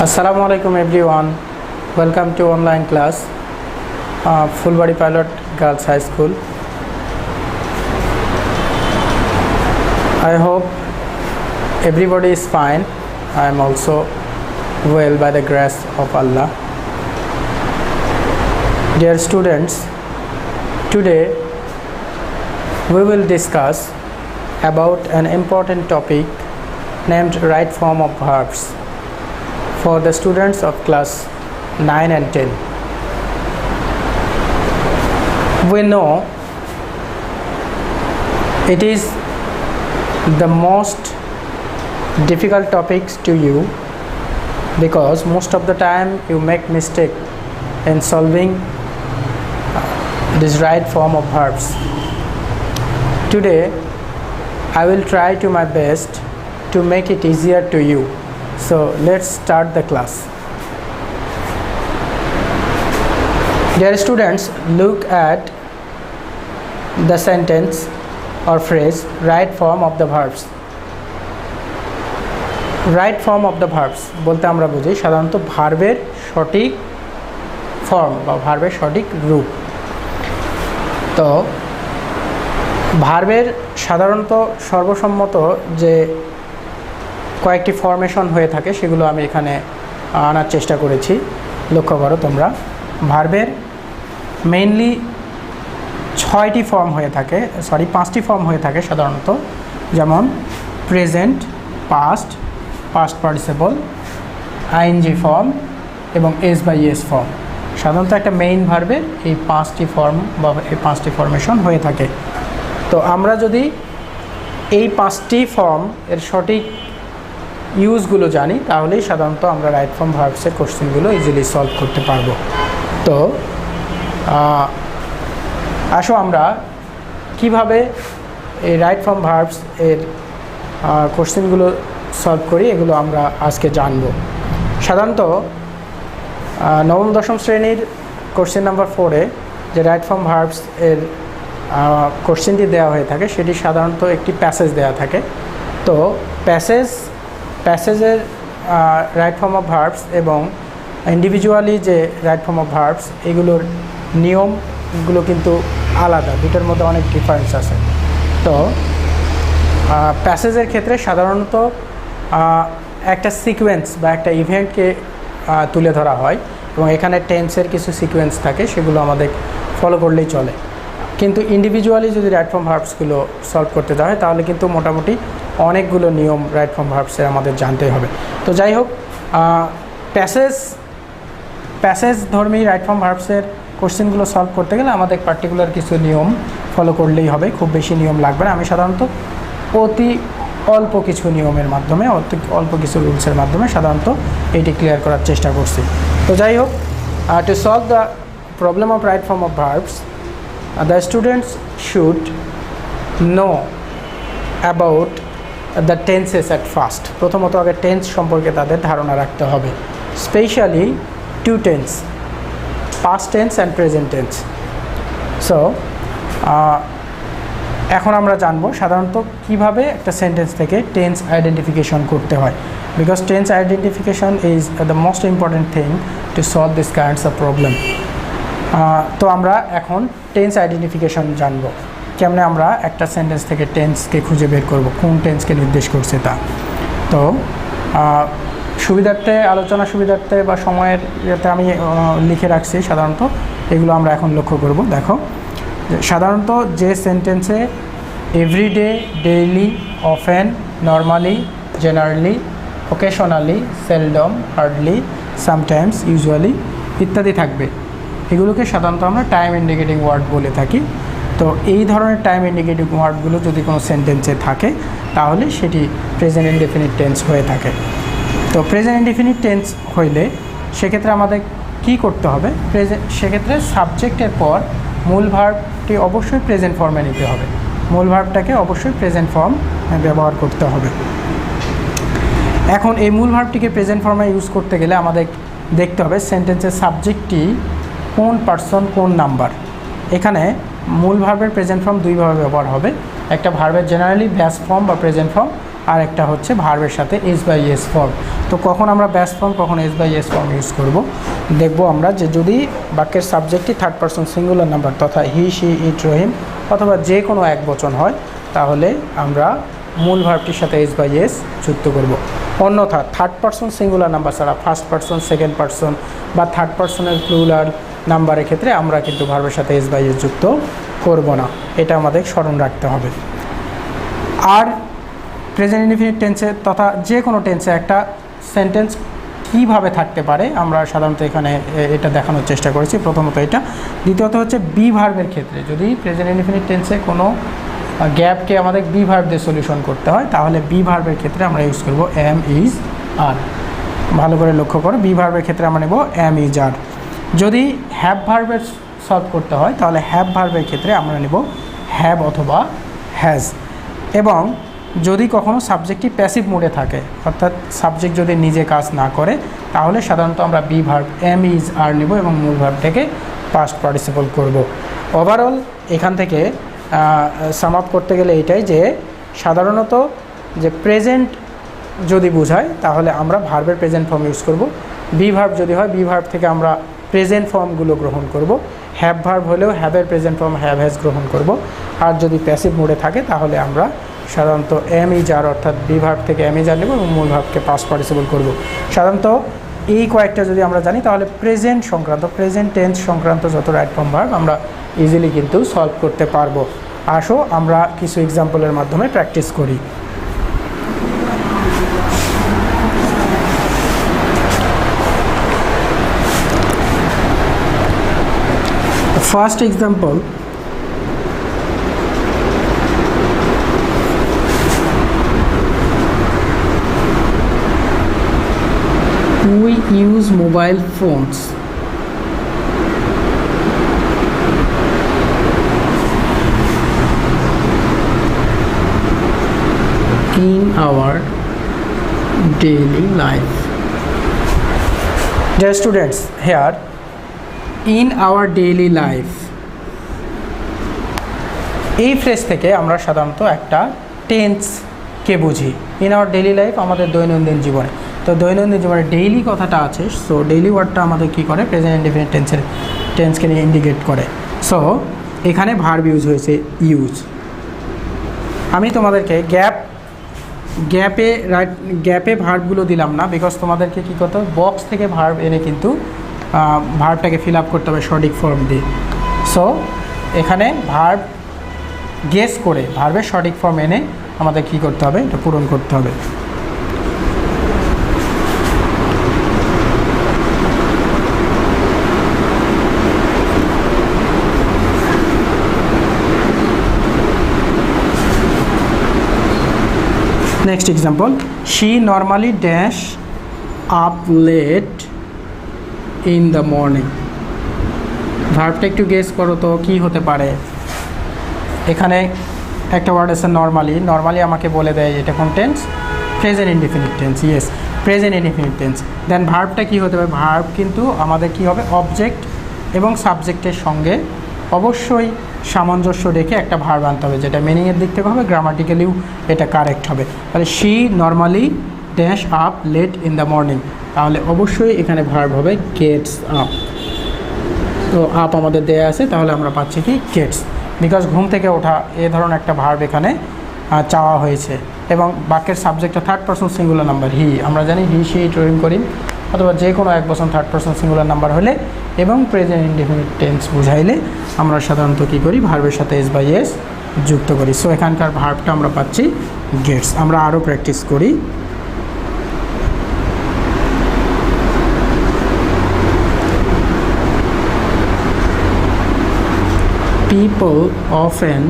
Assalamu alaikum everyone. Welcome to online class, Fulbari Pilot Girls High School. I hope everybody is fine. I am also well by the grace of Allah. Dear students, today we will discuss about an important topic named right form of verbs for the students of class 9 and 10. We know it is the most difficult topics to you because most of the time you make mistake in solving this right form of verbs. Today I will try to my best to make it easier to you. So let's start the class. Dear students, look at the sentence or phrase right form of the verbs. Right form of the verbs বলতে আমরা বুঝি সাধারণত ভার্বের সঠিক form বা ভার্বের সঠিক রূপ। তো ভার্বের সাধারণত সর্বসম্মত যে কয়েকটি ফরমেশন হয়ে থাকে সেগুলো আমি এখানে আনার চেষ্টা করেছি। লক্ষ্য করো তোমরা, ভার্বের মেইনলি 5টি ফর্ম হয়ে থাকে সাধারণত, যেমন present, past, past participle, ING form এবং এস বাই এস ফর্ম। সাধারণত একটা মেইন ভার্বের এই 5টি ফর্ম বা এই 5টি ফরমেশন হয়ে থাকে। তো আমরা যদি এই 5টি ফর্ম এর সঠিক ইউজগুলো জানি তাহলেই সাধারণত আমরা রাইট ফর্ম ভার্বসের কোশ্চেনগুলো ইজিলি সলভ করতে পারবো। তো আসো আমরা কিভাবে এই রাইট ফর্ম ভার্বস এর কোশ্চেনগুলো সলভ করি এগুলো আমরা আজকে জানব। সাধারণত নবম দশম শ্রেণীর কোশ্চেন নাম্বার 4-এ যে রাইট ফর্ম ভার্বস এর কোশ্চেনটি দেওয়া হয়ে থাকে সেটি সাধারণত একটি প্যাসেজ দেওয়া থাকে। তো প্যাসেজের রাইট ফর্ম অফ ভার্বস এবং ইন্ডিভিজুয়ালি যে রাইট ফর্ম অফ ভার্বস এগুলোর নিয়মগুলো কিন্তু আলাদা, দুটোর মধ্যে অনেক ডিফারেন্স আছে। তো প্যাসেজের ক্ষেত্রে সাধারণত একটা সিকোয়েন্স বা একটা ইভেন্টকে তুলে ধরা হয় এবং এখানে টেন্সের কিছু সিকোয়েন্স থাকে, সেগুলো আমাদের ফলো করলেই চলে। কিন্তু ইন্ডিভিজুয়ালি যদি রাইট ফর্ম ভার্বসগুলো সলভ করতে দেওয়া হয় তাহলে কিন্তু মোটামুটি অনেকগুলো নিয়ম রাইট ফর্ম ভার্বসের আমাদের জানতেই হবে। তো যাই হোক, প্যাসেজ ধর্মী রাইট ফর্ম ভার্বসের কোশ্চেনগুলো সলভ করতে গেলে আমাদের পার্টিকুলার কিছু নিয়ম ফলো করলেই হবে, খুব বেশি নিয়ম লাগবে না। আমি সাধারণত অতি অল্প কিছু নিয়মের মাধ্যমে, অল্প কিছু রুলসের মাধ্যমে সাধারণত এটি ক্লিয়ার করার চেষ্টা করছি। তো যাই হোক, to solve the problem of right form of verbs, the students should know about the tenses at first. প্রথমত আগে টেন্স সম্পর্কে তাদের ধারণা রাখতে হবে, specially 2 tense, past tense and present tense. So এখন আমরা জানবো সাধারণত কিভাবে একটা সেন্টেন্স থেকে টেন্স আইডেন্টিফিকেশন করতে হয়, because tense identification is the most important thing to solve this kinds of problem. তো আমরা এখন টেন্স আইডেন্টিফিকেশন জানবো, কেমনে আমরা একটা সেন্টেন্স থেকে টেন্সকে খুঁজে বের করব, কোন টেন্সকে নির্দেশ করছে তা। তো আলোচনা সুবিধার্থে বা সময়ের যাতে আমি লিখে রাখছি সাধারণত এগুলো আমরা এখন লক্ষ্য করব। দেখো, সাধারণত যে সেন্টেন্সে everyday, daily, often, normally, generally, occasionally, seldom, hardly, sometimes, usually ইত্যাদি থাকবে, এগুলোকে সাধারণত আমরা টাইম ইন্ডিকেটিং ওয়ার্ড বলে থাকি। তো এই ধরনের টাইম ইন্ডিকেটিং ওয়ার্ডগুলো যদি কোনো সেন্টেন্সে থাকে তাহলে সেটি প্রেজেন্ট ইনডেফিনিট টেন্স হয়ে থাকে। তো প্রেজেন্ট ইনডেফিনিট টেন্স হইলে সেক্ষেত্রে আমাদের কি করতে হবে, সেক্ষেত্রে সাবজেক্টের পর মূল ভার্বটি অবশ্যই প্রেজেন্ট ফর্মে নিতে হবে, মূল ভার্বটাকে অবশ্যই প্রেজেন্ট ফর্ম ব্যবহার করতে হবে। এখন এই মূল ভার্বটিকে প্রেজেন্ট ফর্মে ইউজ করতে গেলে আমাদের দেখতে হবে সেন্টেন্সের সাবজেক্টটি কোন পার্সন, কোন নাম্বার। এখানে মূল ভার্বের প্রেজেন্ট ফর্ম দুইভাবে ব্যবহার হবে, একটা ভার্বের জেনারেলি ব্যাস ফর্ম বা প্রেজেন্ট ফর্ম, আর একটা হচ্ছে ভার্বের সাথে এস বাই এস ফর্ম। তো কখন আমরা ব্যাস ফর্ম কখন S by S form use করব দেখব আমরা, যে যদি বাক্যের সাবজেক্টই থার্ড পারসন সিঙ্গুলার নাম্বার তথা হি, শি, ইট, রহিম অথবা যে কোনো এক বচন হয়, তাহলে আমরা মূল ভার্বটির সাথে এস বাই এস যুক্ত করব। অন্যথা থার্ড পারসন সিঙ্গুলার নাম্বার ছাড়া ফার্স্ট পারসন, সেকেন্ড পারসন বা থার্ড পারসনের প্লুরাল নাম্বারের ক্ষেত্রে আমরা কিন্তু ভার্বের সাথে এস বাই এস যুক্ত করব না, এটা আমাদের স্মরণ রাখতে হবে। আর প্রেজেন্ট ইনডিফিনিট টেন্সে তথা যে কোনো টেন্সে একটা সেন্টেন্স কীভাবে থাকতে পারে আমরা সাধারণত এখানে এটা দেখানোর চেষ্টা করেছি। প্রথমত এটা, দ্বিতীয়ত হচ্ছে বি ভার্বের ক্ষেত্রে যদি প্রেজেন্ট ইনডিফিনিট টেন্সে কোনো গ্যাপকে আমাদের বি ভার্ব দিয়ে সলিউশন করতে হয়, তাহলে বি ভার্বের ক্ষেত্রে আমরা ইউজ করব এম, ইজ, আর। ভালো করে লক্ষ্য করো, বি ভার্বের ক্ষেত্রে আমরা নেব এম, ইজ, আর। যদি হ্যাভ ভার্বের সলভ করতে হয় তাহলে হ্যাভ ভার্বের ক্ষেত্রে আমরা নেব হ্যাভ অথবা হ্যাজ। এবং যদি কখনো সাবজেক্টটি প্যাসিভ মোডে থাকে, অর্থাৎ সাবজেক্ট যদি নিজে কাজ না করে, তাহলে সাধারণত আমরা বি ভার্ব এম, ইজ, আর নেব এবং মূল ভার্বটাকে পাস্ট পার্টিসিপল করব। ওভারঅল এখান থেকে সাম আপ করতে গেলে এটাই যে সাধারণত যে প্রেজেন্ট যদি বোঝায় তাহলে আমরা ভার্বের প্রেজেন্ট ফর্ম ইউজ করব। বি ভার্ব যদি হয় বি ভার্ব থেকে আমরা প্রেজেন্ট ফর্মগুলো গ্রহণ করব। হ্যাভ ভার্ব হলেও হ্যাভের প্রেজেন্ট ফর্ম হ্যাভ, হ্যাজ গ্রহণ করব। আর যদি প্যাসিভ মোডে থাকে তাহলে আমরা সাধারণত এম, ইজ, আর অর্থাৎ বি ভার্ব থেকে এম, ইজ, আর নেব এবং মূল ভার্বকে পাস্ট পার্টিসিপল করব। সাধারণত এই কয়েকটা যদি আমরা জানি তাহলে প্রেজেন্ট সংক্রান্ত, প্রেজেন্ট টেন্স সংক্রান্ত যত রাইট ফর্ম ভার্ব আমরা ইজিলি কিন্তু সলভ করতে পারবো। আসো আমরা কিছু এক্সাম্পলের মাধ্যমে প্র্যাকটিস করি। First example, we use mobile phones in our daily life. Dear students, here in our daily life এই ফ্রেজ থেকে আমরা সাধারণত একটা টেন্সকে বুঝি। ইন আওয়ার ডেইলি লাইফ আমাদের দৈনন্দিন জীবনে, তো দৈনন্দিন জীবনে ডেইলি কথাটা আছে, সো ডেইলি ওয়ার্ডটা আমাদের কী করে প্রেজেন্ট ইনডিফিনিট টেন্সকে নিয়ে ইন্ডিকেট করে। সো এখানে ভার্ব ইউজ হয়েছে ইউজ। আমি তোমাদেরকে গ্যাপে ভার্বগুলো দিলাম না, বিকজ তোমাদেরকে কী করতে হবে বক্স থেকে ভার্ব এনে কিন্তু ভার্বটাকে ফিল আপ করতে হবে সঠিক ফর্ম দিয়ে। সো এখানে ভার্ব গেস করে ভার্বের সঠিক ফর্ম এনে আমাদের কী করতে হবে, এটা পূরণ করতে হবে। Next example, she normally dash up late in the morning. ভার্বটা একটু গেস করো তো কী হতে পারে। এখানে একটা ওয়ার্ড আছে নর্মালি, নর্মালি আমাকে বলে দেয় এটা কোন tense, present indefinite tense. Yes, present indefinite tense. Then ভার্বটা কী হতে পারে, ভার্ব কিন্তু আমাদের কী হবে অবজেক্ট এবং সাবজেক্টের সঙ্গে অবশ্যই সামঞ্জস্য রেখে একটা ভার্ব আনতে হবে, যেটা মিনিংয়ের দিক থেকে হবে, গ্রামাটিক্যালিও এটা কারেক্ট হবে। তাহলে she normally dash up late in the morning, তাহলে অবশ্যই এখানে ভার্ব হবে গেটস আপ। তো আপ আমাদের দেয়া আছে, তাহলে আমরা পাচ্ছি কি গেটস, বিকজ ঘুম থেকে ওঠা এ ধরনের একটা ভার্ব এখানে চাওয়া হয়েছে। এবং বাক্যের সাবজেক্টটা third person singular number he, আমরা জানি হি, শি, ইট, রহিম, করিম অথবা যে কোনো এক বচন থার্ড পারসন সিঙ্গুলার নাম্বার হলে এবং প্রেজেন্ট ইনডিফিনিট টেন্স বুঝাইলে আমরা সাধারণত কী করি ভার্বের সাথে এস বাই এস যুক্ত করি। সো এখানকার ভার্বটা আমরা পাচ্ছি গেটস। আমরা আরও প্র্যাকটিস করি। People often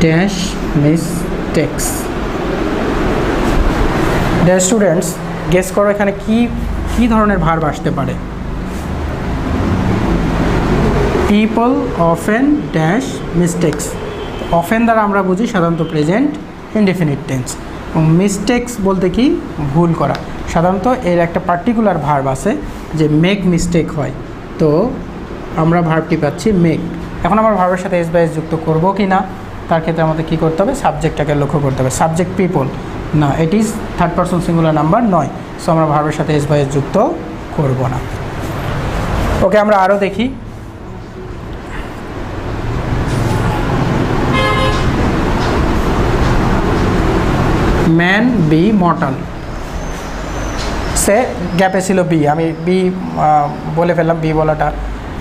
dash mistakes. Dear students, guess করো এখানে কি ধরনের ভার্ব আসতে পারে। People often dash mistakes, often দ্বারা আমরা বুঝি সাধারণত প্রেজেন্ট ইনডিফিনিট টেন্স, এবং মিস্টেক্স বলতে কি ভুল করা। সাধারণত এর একটা পার্টিকুলার ভার্ব আছে যে মেক মিস্টেক হয়, তো আমরা ভার্বটি পাচ্ছি মেক। এখন আমার ভার্বের সাথে এস বাই এস যুক্ত করবো কি না, তার ক্ষেত্রে আমাদের কী করতে হবে, সাবজেক্টটাকে লক্ষ্য করতে হবে। সাবজেক্ট পিপল না, it is third person singular number নয়, সো আমরা ভার্বের সাথে এস বাই এস যুক্ত করব না। ওকে, আমরা আরও দেখি। ম্যান বি মর্টাল, সে গ্যাপে ছিল বি, আমি বি বলে ফেললাম, বি বলাটা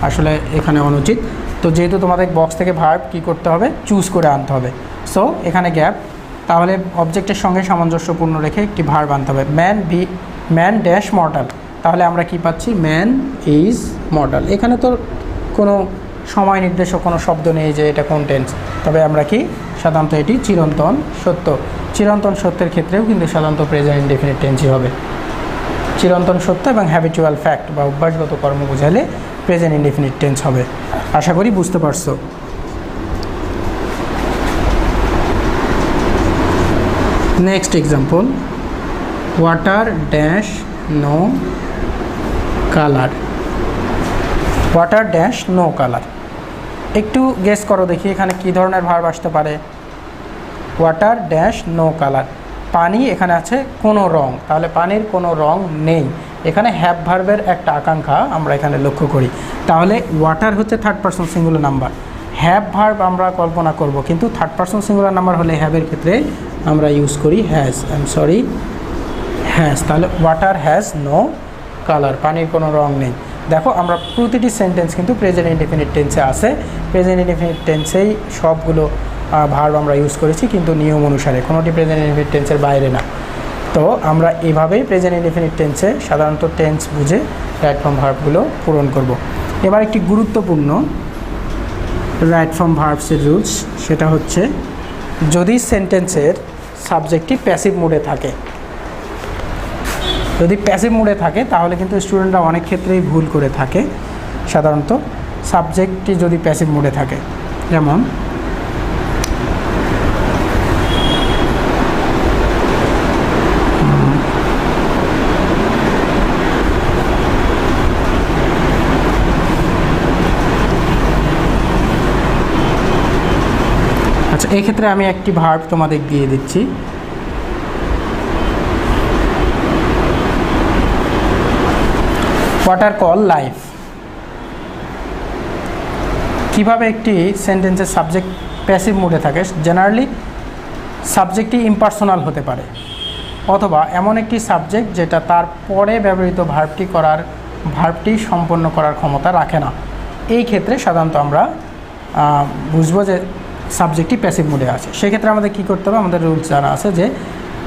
আসলে এখানে অনুচিত। তো যেহেতু তোমাদের বক্স থেকে ভার্ব কী করতে হবে, চুজ করে আনতে হবে, সো এখানে গ্যাপ, তাহলে অবজেক্টের সঙ্গে সামঞ্জস্যপূর্ণ রেখে একটি ভার্ব আনতে হবে। ম্যান ড্যাশ মর্টাল, তাহলে আমরা কি পাচ্ছি, ম্যান ইজ মর্টাল। এখানে তো কোনো সময় নির্দেশক কোনো শব্দ নেই যে এটা কোন টেন্স, তবে আমরা কি সাধারণত এটি চিরন্তন সত্য। চিরন্তন সত্যের ক্ষেত্রেও কিন্তু সাধারণত প্রেজেন্ট ইনডেফিনিট টেন্সই হবে। চিরন্তন সত্য এবং হ্যাবিচুয়াল ফ্যাক্ট বা অভ্যাসগত কর্ম বোঝালে প্রেজেন্ট ইনডেফিনিট টেন্স হবে। আশা করি বুঝতে পারছো। Next example, water dash no colour. Water dash no colour, একটু গেস করো দেখি এখানে কী ধরনের ভার্ব আসতে পারে। ওয়াটার ড্যাশ নো কালার, পানি এখানে আছে কোনো রং, তাহলে পানির কোনো রং নেই। এখানে হ্যাভ ভার্বের একটা আকাঙ্ক্ষা আমরা এখানে লক্ষ্য করি। তাহলে ওয়াটার হচ্ছে third person singular number, have verb আমরা কল্পনা করব, কিন্তু থার্ড পারসন সিঙ্গুলার নাম্বার হলে হ্যাভের ক্ষেত্রে আমরা ইউজ করি হ্যাজ, হ্যাজ। তাহলে ওয়াটার হ্যাজ নো কালার, পানির কোনো রং নেই। দেখো আমরা প্রতিটি সেন্টেন্স কিন্তু প্রেজেন্ট ইনডেফিনিট টেন্সে আছে, প্রেজেন্ট ইনডেফিনিট টেন্সেই সবগুলো ভার্ব আমরা ইউজ করেছি, কিন্তু নিয়ম অনুসারে, কোনোটি প্রেজেন্ট ইনডেফিনিট টেন্সের বাইরে না। তো আমরা এভাবেই প্রেজেন্ট ইনডেফিনিট টেন্সে সাধারণত টেন্স বুঝে রাইট ফর্ম ভার্বগুলো পূরণ করব। এবার একটি গুরুত্বপূর্ণ রাইট ফর্ম ভার্বসের রুলস, সেটা হচ্ছে যদি সেন্টেন্সের সাবজেক্টটি প্যাসিভ মুডে থাকে, যদি প্যাসিভ মুডে থাকে তাহলে কিন্তু স্টুডেন্টরা অনেক ক্ষেত্রেই ভুল করে থাকে। সাধারণত সাবজেক্টটি যদি প্যাসিভ মুডে থাকে, যেমন আচ্ছা, এই ক্ষেত্রে আমি একটি ভার্ব তোমাদের দিয়ে দিচ্ছি। Water call life. কিভাবে একটি সেন্টেন্সের সাবজেক্ট প্যাসিভ মুডে থাকে, জেনারেলি সাবজেক্টটি ইম্পার্সোনাল হতে পারে, অথবা এমন একটি সাবজেক্ট যেটা তার পরে ব্যবহৃত ভার্বটি সম্পন্ন করার ক্ষমতা রাখে না। এই ক্ষেত্রে সাধারণত আমরা বুঝবো যে সাবজেক্টটি প্যাসিভ মুডে আছে। সেক্ষেত্রে আমাদের কী করতে হবে, আমাদের রুলস জানা আছে যে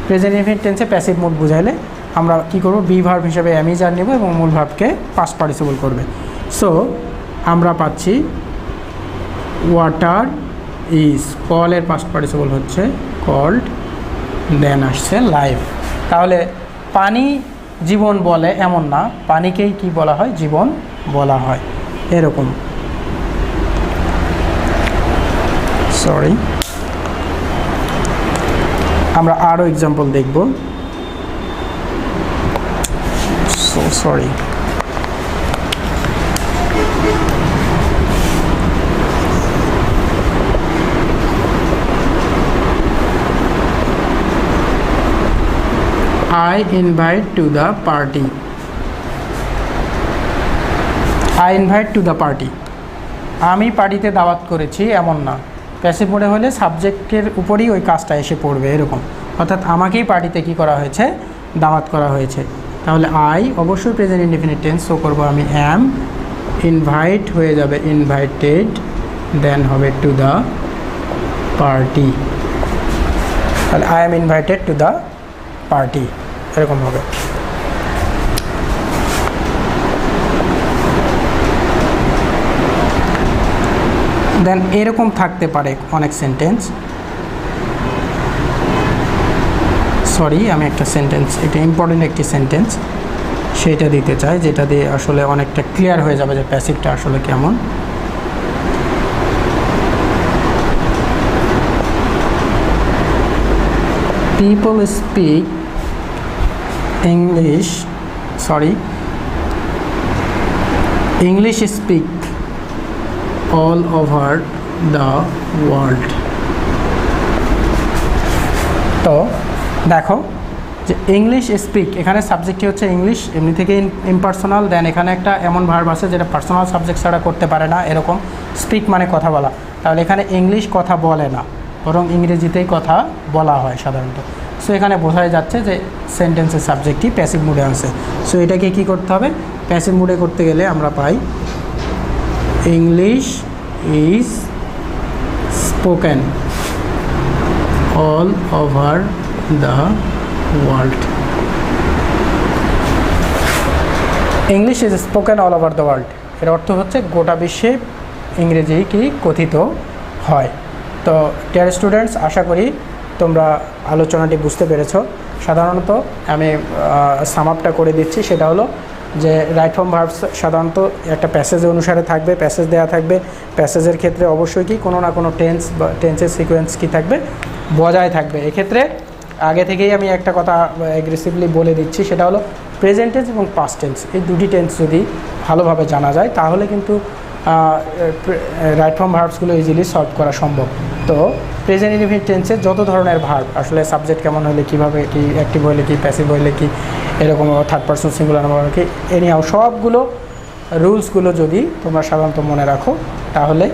প্রেজেন্ট ইনডেফিনিট টেন্সে প্যাসিভ মুড বুঝাইলে আমরা কী করব, বি ভার্ব হিসেবে এমইজ আর নেব এবং মূল ভার্বকে পাস্ট পার্টিসিপল করবে। সো আমরা পাচ্ছি ওয়াটার ইজ, কলের পাস্ট পার্টিসিপল হচ্ছে কল্ড, দেন আসছে লাইফ। তাহলে পানি জীবন বলে এমন না, পানিকেই কি বলা হয়, জীবন বলা হয়, এরকম। সরি, আমরা আরও এক্সাম্পল দেখব। So sorry, I invite to the party. I invite to the party, আমি পার্টিতে দাওয়াত করেছি এমন না। প্যাসিভ মোডে হলে সাবজেক্টের উপরই ওই কাজটা এসে পড়বে, এরকম। অর্থাৎ আমাকেই পার্টিতে কি করা হয়েছে, দাওয়াত করা হয়েছে। তাহলে আই অবশ্যই প্রেজেন্ট ইনডেফিনিট টেন্স, শো করবো আমি অ্যাম, ইনভাইট হয়ে যাবে ইনভাইটেড, দেন হবে টু দ্য পার্টি। তাহলে I am invited to the party, এরকম হবে। দেন এরকম থাকতে পারে অনেক সেন্টেন্স। সরি, আমি একটা সেন্টেন্স, এটা ইম্পর্টেন্ট একটি সেন্টেন্স, সেইটা দিতে চাই, যেটা দিয়ে আসলে অনেকটা ক্লিয়ার হয়ে যাবে যে প্যাসিভটা আসলে কেমন। People speak English, English speak all over the world. তো দেখো যে ইংলিশ স্পিক, এখানে সাবজেক্টটি হচ্ছে ইংলিশ, এমনি থেকে ইমপার্সোনাল। দেন এখানে একটা এমন ভার্ব আছে যেটা পার্সোনাল সাবজেক্ট ছাড়া করতে পারে না, এরকম। স্পিক মানে কথা বলা, তাহলে এখানে ইংলিশ কথা বলে না, বরং ইংরেজিতেই কথা বলা হয় সাধারণত। সো এখানে বোঝাই যাচ্ছে যে সেন্টেন্সের সাবজেক্টটি প্যাসিভ মুডে আছে। সো এটাকে কি করতে হবে, প্যাসিভ মুডে করতে গেলে আমরা পাই English is spoken all over the world. English is spoken all over the world, এর অর্থ হচ্ছে গোটা বিশ্বে ইংরেজি কি কথিত হয়। তো ডিয়ার স্টুডেন্টস, আশা করি তোমরা আলোচনাটি বুঝতে পেরেছো। সাধারণত আমি সাম আপটা করে দিচ্ছি, সেটা হলো যে রাইট ফর্ম ভার্বস সাধারণত একটা প্যাসেজ অনুসারে থাকবে, প্যাসেজ দেওয়া থাকবে। প্যাসেজের ক্ষেত্রে অবশ্যই কি কোনো না কোনো টেন্স বা টেন্সের সিকোয়েন্স কি থাকবে, বজায় থাকবে। এক্ষেত্রে আগে থেকেই আমি একটা কথা অ্যাগ্রেসিভলি বলে দিচ্ছি, সেটা হলো প্রেজেন্ট টেন্স এবং পাস্ট টেন্স, এই দুটি টেন্স যদি ভালোভাবে জানা যায় তাহলে কিন্তু রাইট ফর্ম ভার্বসগুলো ইজিলি সলভ করা সম্ভব। তো প্রেজেন্ট ইনডিফিনিট টেন্সে যত ধরনের ভার্ব, আসলে সাবজেক্ট কেমন হলে কীভাবে কি, অ্যাক্টিভ হলে কি, প্যাসিভ হলে কি, এরকম থার্ড পারসন সিঙ্গুলার নাম্বার কি, এনিহাও সবগুলো রুলসগুলো যদি তোমরা সাধারণত মনে রাখো তাহলে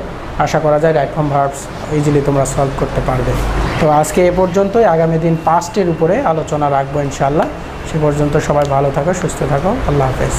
আশা করা যায় রাইট ফর্ম ভার্বস ইজিলি তোমরা সলভ করতে পারবে। তো আজকে এ পর্যন্তই, আগামী দিন পাস্টের উপরে আলোচনা রাখবো ইনশাআল্লাহ। সে পর্যন্ত সবাই ভালো থাকো, সুস্থ থাকো, আল্লাহ হাফেজ।